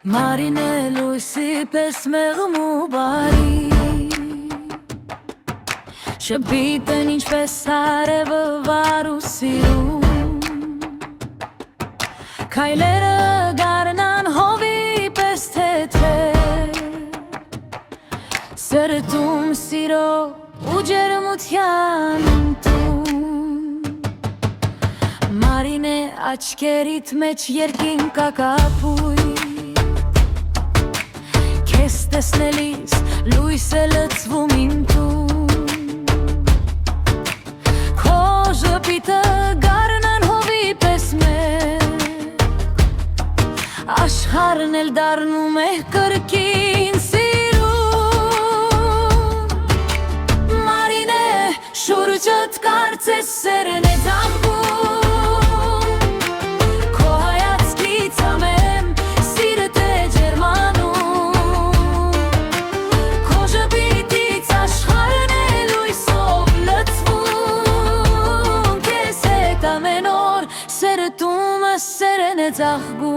Marine լույսի պես մեղմ ու բարի Շպիտն ինչպես արևը վար ու սիրում Քայլերը գարնան հովի պես թեթև Սրտում սիրո ու ջերմության տուն Մարինե աչքերիդ մեջ երկինք ակապույտ Քեզ տեսնելիս լույս է լցվում իմ տուն Քո ժպիտը գարնան հովի պես մեկ Աշխարհն էլ դառնում է կրկին սիրուն Մարինե շուրջդ կարծես սերն է ծաղկում Քո հայացքից ամեն սիրտ է ջերմանում Քո ժպիտից աշխարհն է լույսով լցվում Քեզ հետ ամեն օր սրտումս սերն է ծաղկում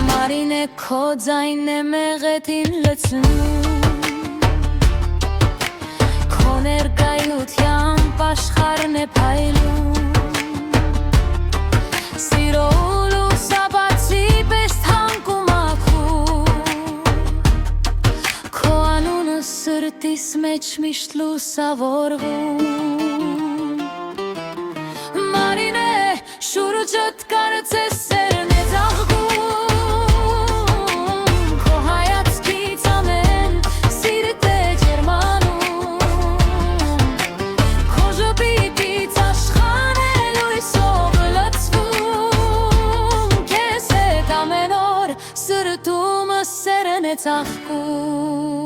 Մարինե քո ձայնն է մեղեդին լցնում Քո ներկայությամբ աշխարհն է փայլում Սիրո լուսաբացի պես թանկ ու մաքուր Քո անունը սրտիս մեջ միշտ լուսավորվում Մարինե շուրջդ կարծես սերն է ծաղկում Սրտումս սերն է ծաղկում